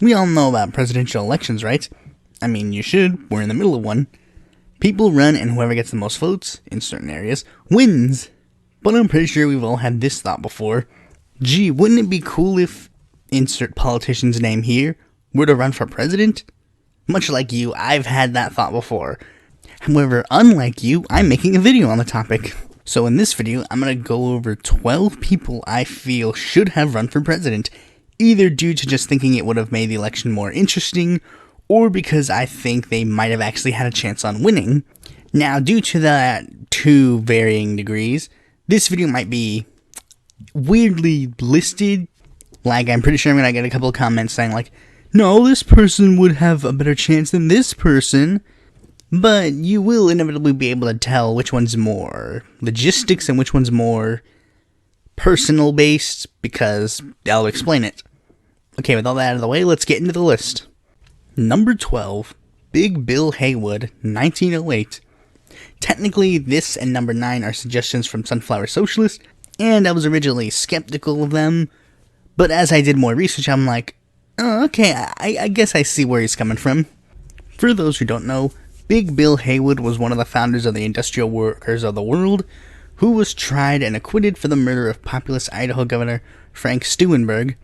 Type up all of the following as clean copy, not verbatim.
We all know about presidential elections, right? I mean, you should. We're in the middle of one. People run, and whoever gets the most votes in certain areas wins. But I'm pretty sure we've all had this thought before. Gee, wouldn't it be cool if insert politician's name here were to run for president? Much like you, I've had that thought before. However, unlike you, I'm making a video on the topic. So in this video, I'm going to go over 12 people I feel should have run for president, either due to just thinking it would have made the election more interesting, or because I think they might have actually had a chance on winning. Now, due to that two varying degrees, this video might be weirdly listed. Like, I'm pretty sure I'm going to get a couple of comments saying like, no, this person would have a better chance than this person. But you will inevitably be able to tell which one's more logistics and which one's more personal based, because I'll explain it. Okay, with all that out of the way, let's get into the list. Number 12, Big Bill Haywood, 1908. Technically, this and number 9 are suggestions from Sunflower Socialist, and I was originally skeptical of them, but as I did more research, I'm like, oh, okay, I guess I see where he's coming from. For those who don't know, Big Bill Haywood was one of the founders of the Industrial Workers of the World, who was tried and acquitted for the murder of populist Idaho Governor Frank Steunenberg.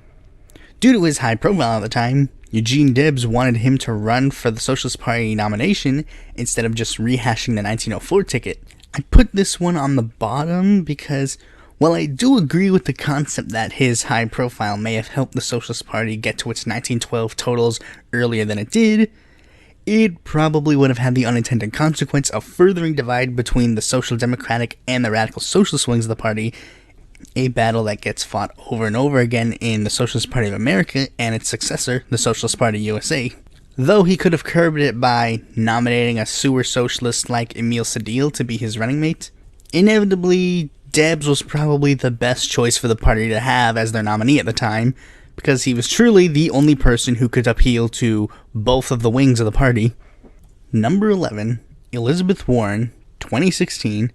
Due to his high profile at the time, Eugene Debs wanted him to run for the Socialist Party nomination instead of just rehashing the 1904 ticket. I put this one on the bottom because, while I do agree with the concept that his high profile may have helped the Socialist Party get to its 1912 totals earlier than it did, it probably would have had the unintended consequence of furthering divide between the Social Democratic and the Radical Socialist wings of the party, a battle that gets fought over and over again in the Socialist Party of America and its successor, the Socialist Party USA. Though he could have curbed it by nominating a sewer socialist like Emile Sedil to be his running mate, inevitably, Debs was probably the best choice for the party to have as their nominee at the time, because he was truly the only person who could appeal to both of the wings of the party. Number 11, Elizabeth Warren, 2016.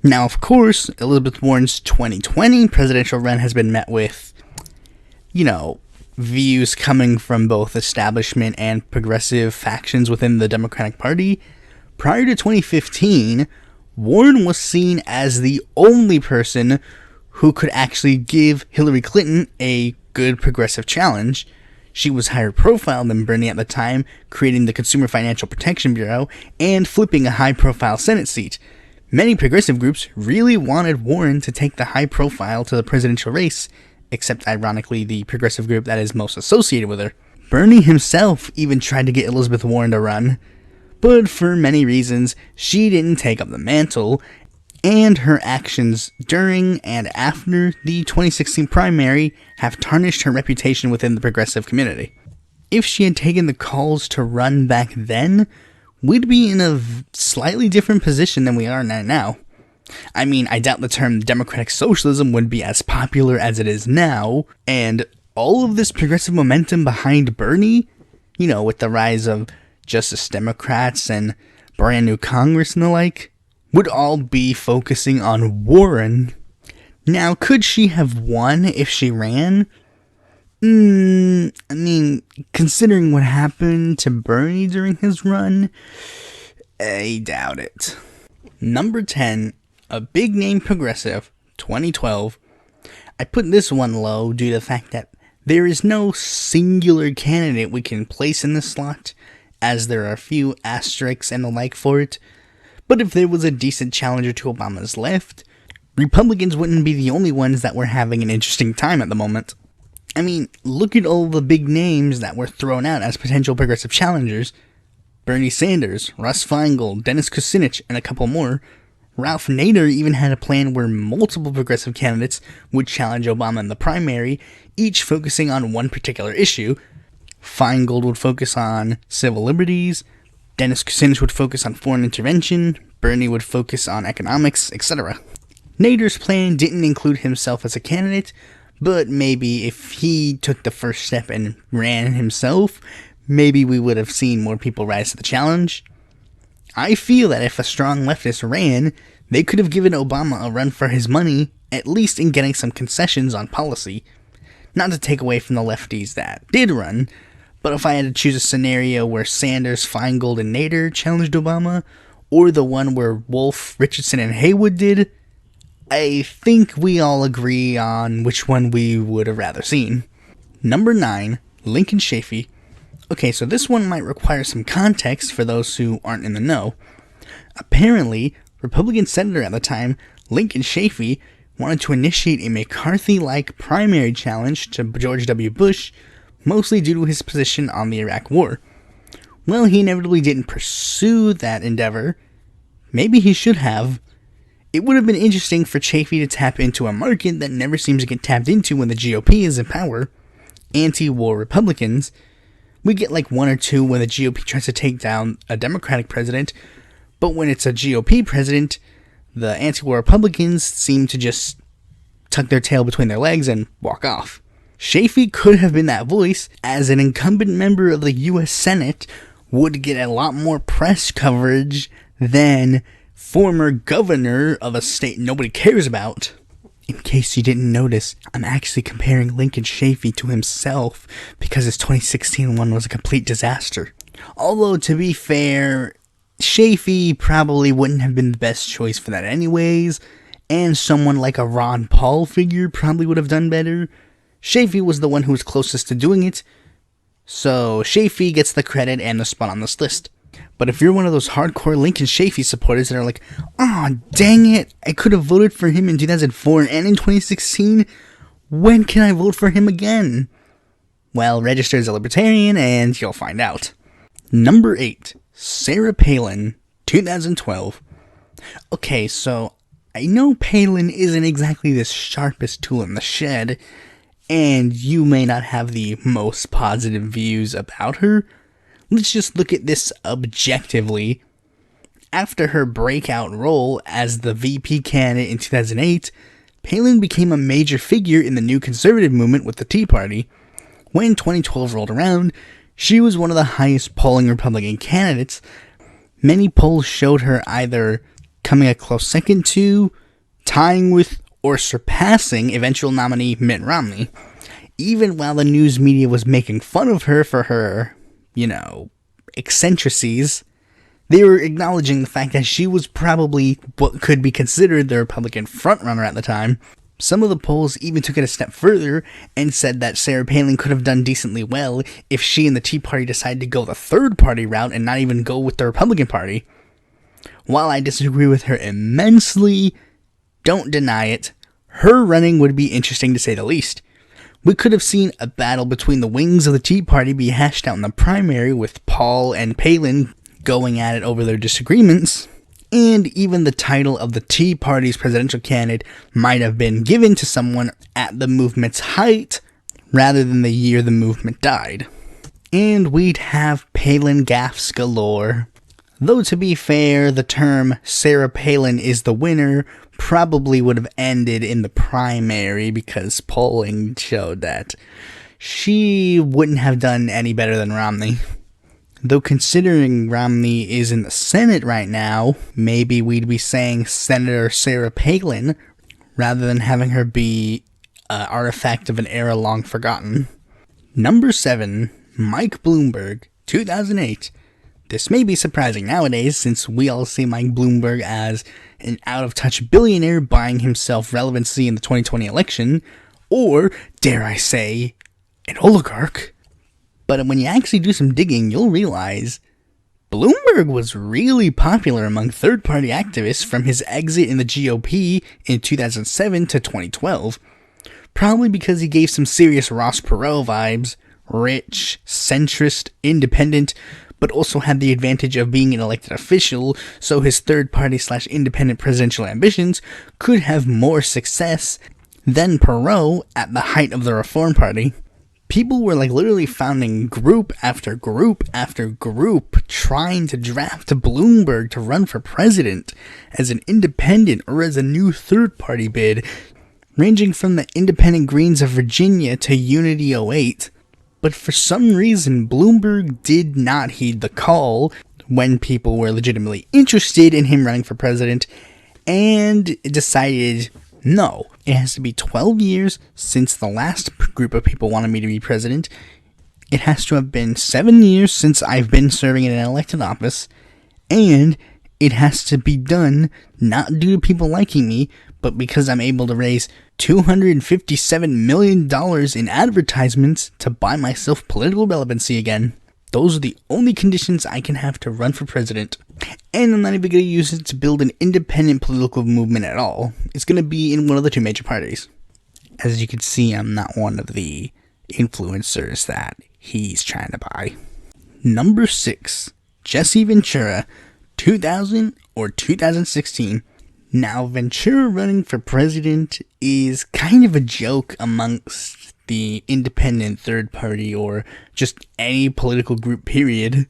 Now, of course, Elizabeth Warren's 2020 presidential run has been met with, views coming from both establishment and progressive factions within the Democratic Party. Prior to 2015, Warren was seen as the only person who could actually give Hillary Clinton a good progressive challenge. She was higher profile than Bernie at the time, creating the Consumer Financial Protection Bureau and flipping a high-profile Senate seat. Many progressive groups really wanted Warren to take the high profile to the presidential race, except ironically the progressive group that is most associated with her. Bernie himself even tried to get Elizabeth Warren to run, but for many reasons, she didn't take up the mantle, and her actions during and after the 2016 primary have tarnished her reputation within the progressive community. If she had taken the calls to run back then, we'd be in a slightly different position than we are now. I mean, I doubt the term democratic socialism would be as popular as it is now, and all of this progressive momentum behind Bernie, with the rise of Justice Democrats and brand new Congress and the like, would all be focusing on Warren. Now, could she have won if she ran? Considering what happened to Bernie during his run, I doubt it. Number 10, a big name progressive, 2012. I put this one low due to the fact that there is no singular candidate we can place in this slot, as there are a few asterisks and the like for it. But if there was a decent challenger to Obama's left, Republicans wouldn't be the only ones that were having an interesting time at the moment. I mean, look at all the big names that were thrown out as potential progressive challengers. Bernie Sanders, Russ Feingold, Dennis Kucinich, and a couple more. Ralph Nader even had a plan where multiple progressive candidates would challenge Obama in the primary, each focusing on one particular issue. Feingold would focus on civil liberties, Dennis Kucinich would focus on foreign intervention, Bernie would focus on economics, etc. Nader's plan didn't include himself as a candidate, but maybe if he took the first step and ran himself, maybe we would have seen more people rise to the challenge. I feel that if a strong leftist ran, they could have given Obama a run for his money, at least in getting some concessions on policy. Not to take away from the lefties that did run, But if I had to choose a scenario where Sanders, Feingold, and Nader challenged Obama, or the one where Wolf, Richardson, and Haywood did, I think we all agree on which one we would have rather seen. Number 9, Lincoln Chafee. Okay, so this one might require some context for those who aren't in the know. Apparently, Republican Senator at the time, Lincoln Chafee, wanted to initiate a McCarthy-like primary challenge to George W. Bush, mostly due to his position on the Iraq War. Well, he inevitably didn't pursue that endeavor. Maybe he should have. It would have been interesting for Chafee to tap into a market that never seems to get tapped into when the GOP is in power. Anti-war Republicans. We get like one or two when the GOP tries to take down a Democratic president, but when it's a GOP president, the anti-war Republicans seem to just tuck their tail between their legs and walk off. Chafee could have been that voice, as an incumbent member of the U.S. Senate would get a lot more press coverage than former governor of a state nobody cares about. In case you didn't notice, I'm actually comparing Lincoln Chafee to himself because his 2016 one was a complete disaster. Although, to be fair, Chafee probably wouldn't have been the best choice for that anyways, and someone like a Ron Paul figure probably would have done better. Chafee was the one who was closest to doing it, so Chafee gets the credit and the spot on this list. But if you're one of those hardcore Lincoln Chafee supporters that are like, "Aw, dang it, I could have voted for him in 2004 and in 2016, when can I vote for him again?" Well, register as a libertarian and you'll find out. Number 8, Sarah Palin, 2012. Okay, so I know Palin isn't exactly the sharpest tool in the shed, and you may not have the most positive views about her. Let's just look at this objectively. After her breakout role as the VP candidate in 2008, Palin became a major figure in the new conservative movement with the Tea Party. When 2012 rolled around, she was one of the highest polling Republican candidates. Many polls showed her either coming a close second to, tying with, or surpassing eventual nominee Mitt Romney. Even while the news media was making fun of her for her, eccentricities, they were acknowledging the fact that she was probably what could be considered the Republican frontrunner at the time. Some of the polls even took it a step further and said that Sarah Palin could have done decently well if she and the Tea Party decided to go the third party route and not even go with the Republican Party. While I disagree with her immensely, don't deny it, her running would be interesting to say the least. We could have seen a battle between the wings of the Tea Party be hashed out in the primary, with Paul and Palin going at it over their disagreements, and even the title of the Tea Party's presidential candidate might have been given to someone at the movement's height rather than the year the movement died. And we'd have Palin gaffes galore. Though to be fair, the term Sarah Palin is the winner probably would have ended in the primary because polling showed that she wouldn't have done any better than Romney. Though considering Romney is in the Senate right now, maybe we'd be saying Senator Sarah Palin rather than having her be an artifact of an era long forgotten. Number 7, Mike Bloomberg, 2008. This may be surprising nowadays, since we all see Mike Bloomberg as an out-of-touch billionaire buying himself relevancy in the 2020 election, or, dare I say, an oligarch. But when you actually do some digging, you'll realize Bloomberg was really popular among third-party activists from his exit in the GOP in 2007 to 2012, probably because he gave some serious Ross Perot vibes, rich, centrist, independent, but also had the advantage of being an elected official, so his third-party/independent presidential ambitions could have more success than Perot at the height of the Reform Party. People were literally founding group after group after group trying to draft Bloomberg to run for president as an independent or as a new third-party bid, ranging from the Independent Greens of Virginia to Unity 08. But for some reason, Bloomberg did not heed the call when people were legitimately interested in him running for president, and decided, no, it has to be 12 years since the last group of people wanted me to be president, it has to have been 7 years since I've been serving in an elected office, and it has to be done not due to people liking me, but because I'm able to raise $257 million in advertisements to buy myself political relevancy again. Those are the only conditions I can have to run for president. And I'm not even going to use it to build an independent political movement at all. It's going to be in one of the two major parties. As you can see, I'm not one of the influencers that he's trying to buy. Number 6, Jesse Ventura, 2000 or 2016. Now, Ventura running for president is kind of a joke amongst the independent third party or just any political group, period.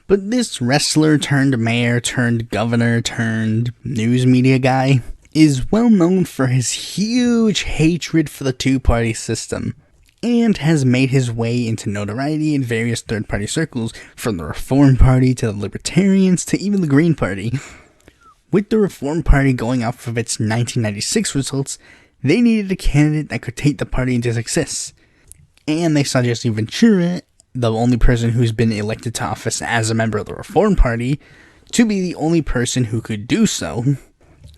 But this wrestler turned mayor turned governor turned news media guy is well known for his huge hatred for the two-party system, and has made his way into notoriety in various third-party circles, from the Reform Party to the Libertarians to even the Green Party. With the Reform Party going off of its 1996 results, they needed a candidate that could take the party into success. And they saw Jesse Ventura, the only person who's been elected to office as a member of the Reform Party, to be the only person who could do so.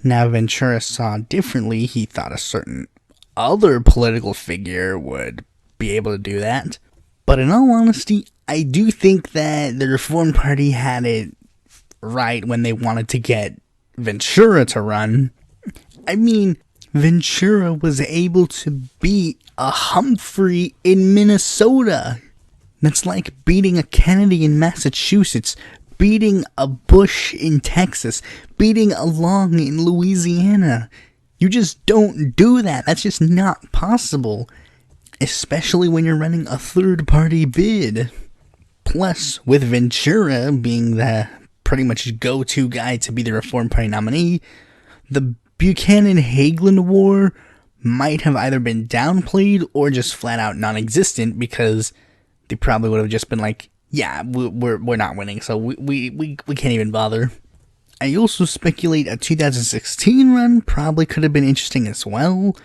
Now, Ventura saw differently. He thought a certain other political figure would be able to do that. But in all honesty, I do think that the Reform Party had it right when they wanted to get Ventura to run. I mean, Ventura was able to beat a Humphrey in Minnesota. That's like beating a Kennedy in Massachusetts, beating a Bush in Texas, beating a Long in Louisiana. You just don't do that. That's just not possible. Especially when you're running a third-party bid. Plus, with Ventura being the pretty much go-to guy to be the Reform Party nominee, the Buchanan-Hagelin War might have either been downplayed or just flat-out non-existent, because they probably would have just been like, yeah, we're not winning, so we can't even bother. I also speculate a 2016 run probably could have been interesting as well,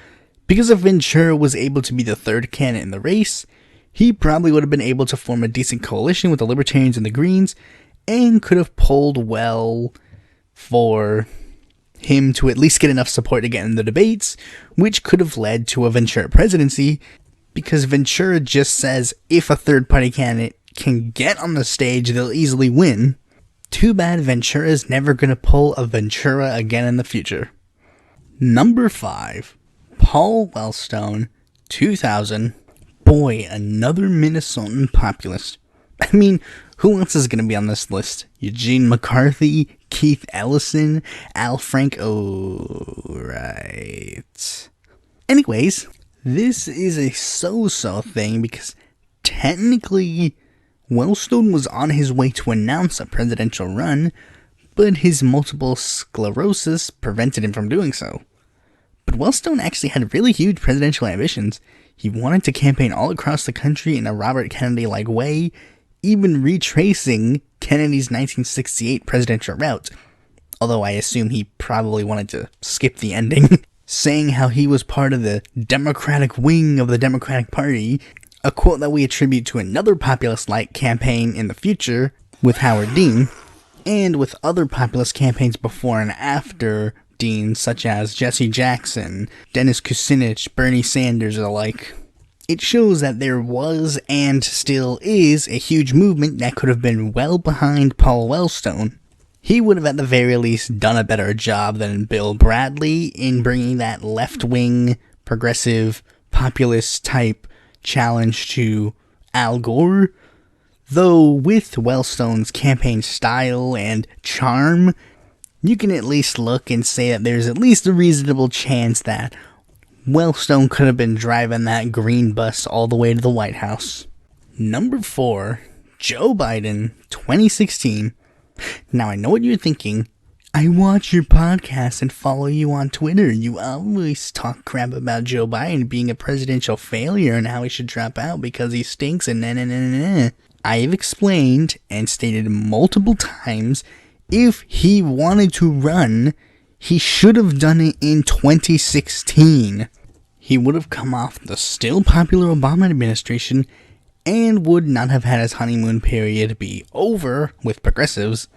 because if Ventura was able to be the third candidate in the race, he probably would have been able to form a decent coalition with the Libertarians and the Greens, and could have polled well for him to at least get enough support to get in the debates, which could have led to a Ventura presidency, because Ventura just says if a third-party candidate can get on the stage, they'll easily win. Too bad Ventura's never gonna pull a Ventura again in the future. Number 5, Paul Wellstone, 2000. Boy, another Minnesotan populist. I mean, who else is gonna be on this list? Eugene McCarthy, Keith Ellison, Al Frank. Oh, right. Anyways, this is a so-so thing because technically Wellstone was on his way to announce a presidential run, but his multiple sclerosis prevented him from doing so. But Wellstone actually had really huge presidential ambitions. He wanted to campaign all across the country in a Robert Kennedy-like way, even retracing Kennedy's 1968 presidential route, although I assume he probably wanted to skip the ending, saying how he was part of the Democratic wing of the Democratic Party, a quote that we attribute to another populist-like campaign in the future with Howard Dean, and with other populist campaigns before and after Dean, such as Jesse Jackson, Dennis Kucinich, Bernie Sanders, and the like. It shows that there was, and still is, a huge movement that could have been well behind Paul Wellstone. He would have at the very least done a better job than Bill Bradley in bringing that left-wing, progressive, populist-type challenge to Al Gore. Though with Wellstone's campaign style and charm, you can at least look and say that there's at least a reasonable chance that Wellstone could have been driving that green bus all the way to the White House. Number 4, Joe Biden, 2016. Now I know what you're thinking. I watch your podcast and follow you on Twitter. You always talk crap about Joe Biden being a presidential failure and how he should drop out because he stinks and nah. I have explained and stated multiple times, if he wanted to run, he should have done it in 2016. He would have come off the still popular Obama administration and would not have had his honeymoon period be over with progressives.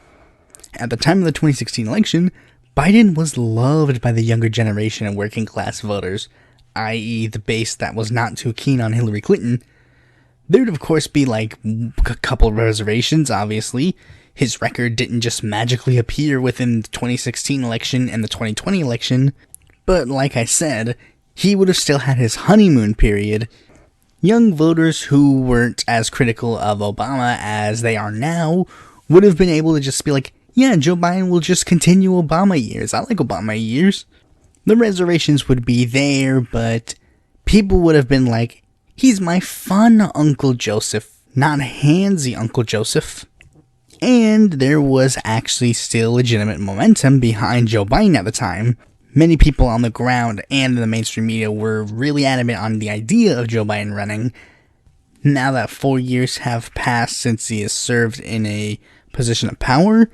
At the time of the 2016 election, Biden was loved by the younger generation and working class voters, i.e. the base that was not too keen on Hillary Clinton. There would of course be like a couple of reservations, obviously. His record didn't just magically appear within the 2016 election and the 2020 election, but like I said, he would have still had his honeymoon period. Young voters who weren't as critical of Obama as they are now would have been able to just be like, yeah, Joe Biden will just continue Obama years. I like Obama years. The reservations would be there, but people would have been like, he's my fun Uncle Joseph, not handsy Uncle Joseph. And there was actually still legitimate momentum behind Joe Biden at the time. Many people on the ground and in the mainstream media were really adamant on the idea of Joe Biden running. Now that 4 years have passed since he has served in a position of power,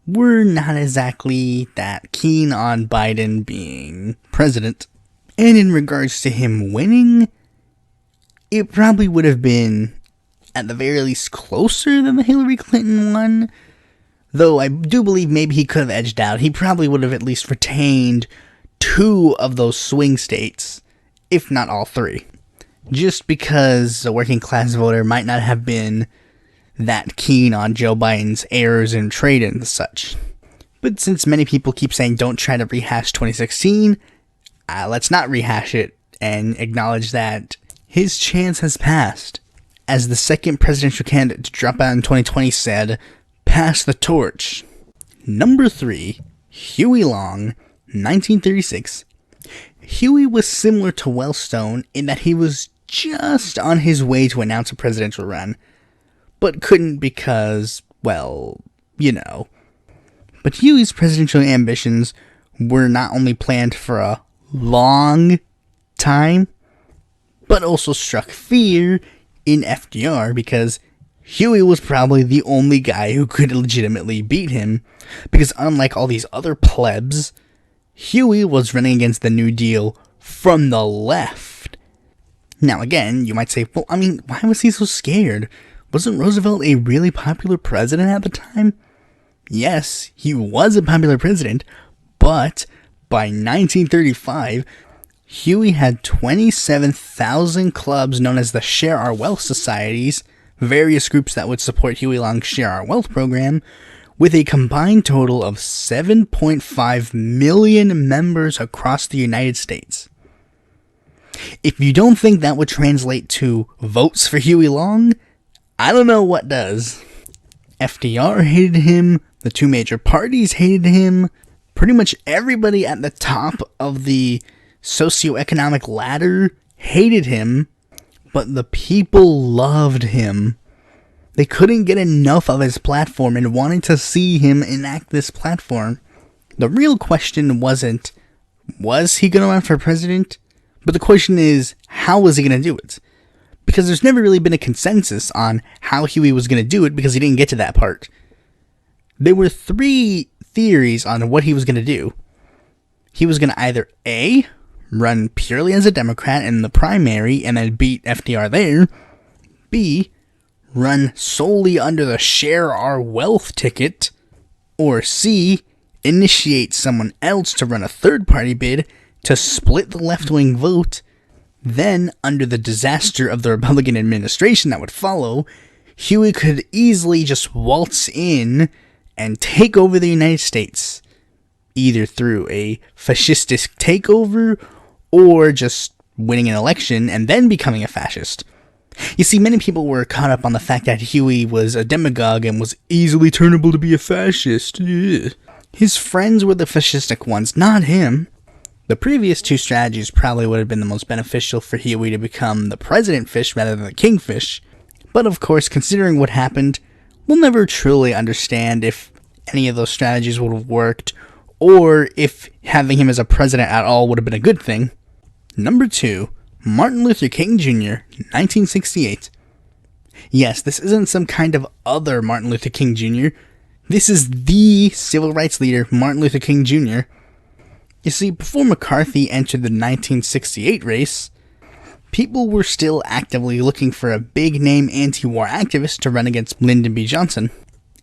we're not exactly that keen on Biden being president. And in regards to him winning, it probably would have been, at the very least, closer than the Hillary Clinton one. Though I do believe maybe he could have edged out. He probably would have at least retained 2 of those swing states, if not all 3. Just because a working class voter might not have been that keen on Joe Biden's errors in trade and such. But since many people keep saying don't try to rehash 2016, let's not rehash it and acknowledge that his chance has passed. As the second presidential candidate to drop out in 2020 said, pass the torch. Number 3, Huey Long, 1936. Huey was similar to Wellstone in that he was just on his way to announce a presidential run, but couldn't because, well, you know. But Huey's presidential ambitions were not only planned for a long time, but also struck fear in FDR because Huey was probably the only guy who could legitimately beat him, because unlike all these other plebs, Huey was running against the New Deal from the left. Now again, you might say, well, I mean, why was he so scared? Wasn't Roosevelt a really popular president at the time? Yes, he was a popular president, but by 1935, Huey had 27,000 clubs known as the Share Our Wealth Societies, various groups that would support Huey Long's Share Our Wealth program, with a combined total of 7.5 million members across the United States. If you don't think that would translate to votes for Huey Long, I don't know what does. FDR hated him, the 2 major parties hated him, pretty much everybody at the top of the socioeconomic ladder hated him, but the people loved him. They couldn't get enough of his platform and wanted to see him enact this platform. The real question wasn't, was he going to run for president? But the question is, how was he going to do it? Because there's never really been a consensus on how Huey was going to do it because he didn't get to that part. There were 3 theories on what he was going to do. He was going to either A, run purely as a Democrat in the primary and then beat FDR there, B, run solely under the Share Our Wealth ticket, or C, initiate someone else to run a third-party bid to split the left-wing vote. Then, under the disaster of the Republican administration that would follow, Huey could easily just waltz in and take over the United States, either through a fascistic takeover or just winning an election and then becoming a fascist. You see, many people were caught up on the fact that Huey was a demagogue and was easily turnable to be a fascist. Ugh. His friends were the fascistic ones, not him. The previous 2 strategies probably would have been the most beneficial for Huey to become the president fish rather than the kingfish. But of course, considering what happened, we'll never truly understand if any of those strategies would have worked, or if having him as a president at all would have been a good thing. Number 2, Martin Luther King Jr., 1968. Yes, this isn't some kind of other Martin Luther King Jr. This is the civil rights leader, Martin Luther King Jr. You see, before McCarthy entered the 1968 race, people were still actively looking for a big-name anti-war activist to run against Lyndon B. Johnson.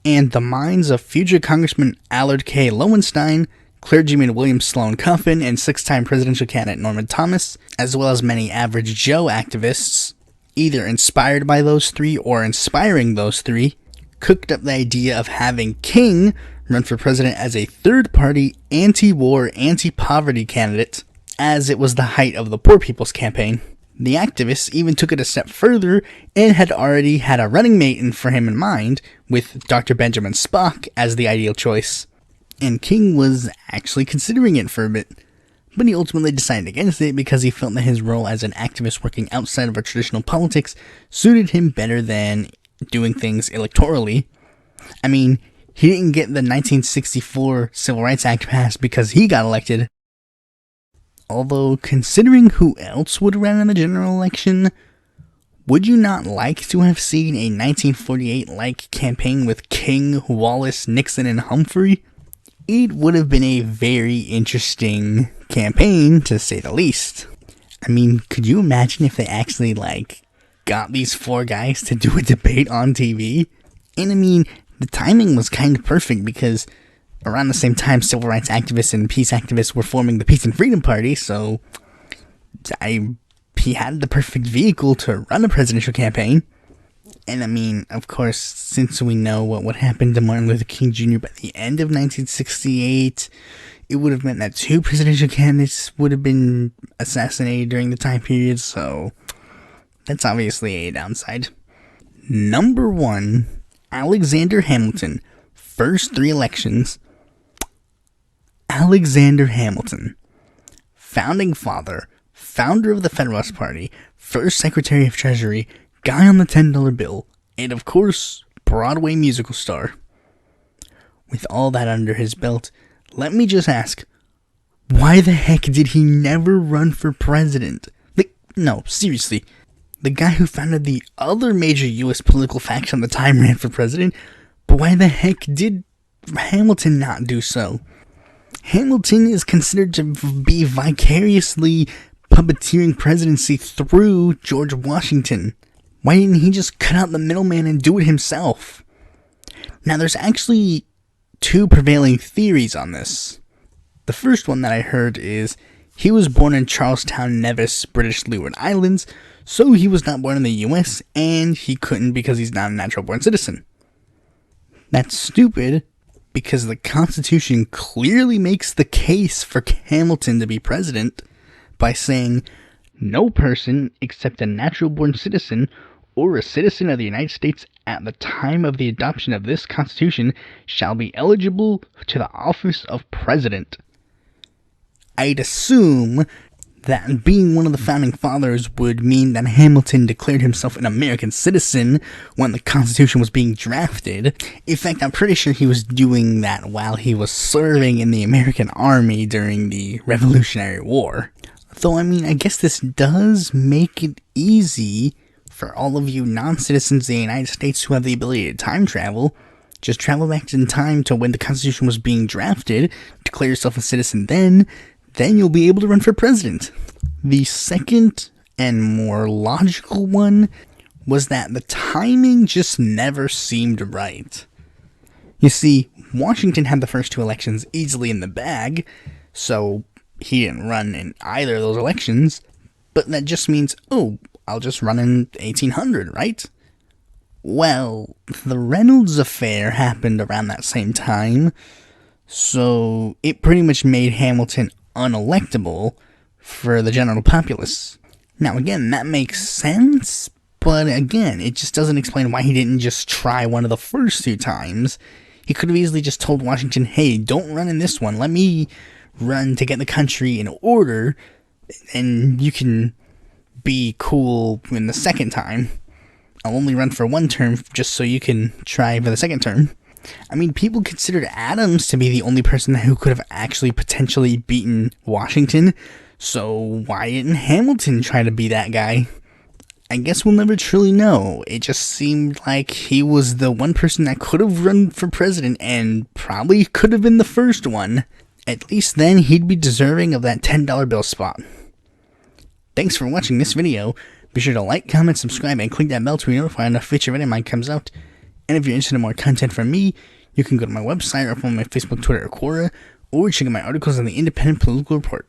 And the minds of future Congressman Allard K. Lowenstein, clergyman William Sloane Coffin, and six-time presidential candidate Norman Thomas, as well as many average Joe activists, either inspired by those three or inspiring those three, cooked up the idea of having King run for president as a third-party, anti-war, anti-poverty candidate, as it was the height of the Poor People's Campaign. The activists even took it a step further and had already had a running mate for him in mind, with Dr. Benjamin Spock as the ideal choice. And King was actually considering it for a bit, but he ultimately decided against it because he felt that his role as an activist working outside of our traditional politics suited him better than doing things electorally. I mean, he didn't get the 1964 Civil Rights Act passed because he got elected. Although, considering who else would run in the general election, would you not like to have seen a 1948-like campaign with King, Wallace, Nixon, and Humphrey? It would have been a very interesting campaign, to say the least. I mean, could you imagine if they actually, got these four guys to do a debate on TV? And I mean, the timing was kind of perfect because around the same time, civil rights activists and peace activists were forming the Peace and Freedom Party, so he had the perfect vehicle to run a presidential campaign. And I mean, of course, since we know what happened to Martin Luther King Jr. by the end of 1968, it would have meant that two presidential candidates would have been assassinated during the time period, so that's obviously a downside. Number 1, Alexander Hamilton. First 3 elections. Alexander Hamilton, founding father, founder of the Federalist Party, first Secretary of Treasury, guy on the $10 bill, and of course, Broadway musical star. With all that under his belt, let me just ask, why the heck did he never run for president? No, seriously, the guy who founded the other major U.S. political faction at the time ran for president, but why the heck did Hamilton not do so? Hamilton is considered to be vicariously puppeteering presidency through George Washington. Why didn't he just cut out the middleman and do it himself? Now, there's actually 2 prevailing theories on this. The first one that I heard is he was born in Charlestown, Nevis, British Leeward Islands, so he was not born in the US, and he couldn't because he's not a natural-born citizen. That's stupid, because the Constitution clearly makes the case for Hamilton to be president by saying, no person except a natural-born citizen or a citizen of the United States at the time of the adoption of this Constitution shall be eligible to the office of president. I'd assume that being one of the founding fathers would mean that Hamilton declared himself an American citizen when the Constitution was being drafted. In fact, I'm pretty sure he was doing that while he was serving in the American Army during the Revolutionary War. Though, I mean, I guess this does make it easy for all of you non-citizens of the United States who have the ability to time travel. Just travel back in time to when the Constitution was being drafted, declare yourself a citizen then you'll be able to run for president. The second and more logical one was that the timing just never seemed right. You see, Washington had the first 2 elections easily in the bag, so he didn't run in either of those elections, but that just means, I'll just run in 1800, right? Well, the Reynolds affair happened around that same time, so it pretty much made Hamilton unelectable for the general populace. Now again, that makes sense, but again, it just doesn't explain why he didn't just try one of the first 2 times. He could have easily just told Washington, hey, don't run in this one, let me run to get the country in order, and you can be cool in the second time. I'll only run for 1 term just so you can try for the second term. I mean, people considered Adams to be the only person who could have actually potentially beaten Washington, so why didn't Hamilton try to be that guy? I guess we'll never truly know. It just seemed like he was the one person that could have run for president and probably could have been the first one. At least then he'd be deserving of that $10 bill spot. Thanks for watching this video. Be sure to like, comment, subscribe, and click that bell to be notified when a future video of mine comes out. And if you're interested in more content from me, you can go to my website or follow my Facebook, Twitter, or Quora, or check out my articles on the Independent Political Report.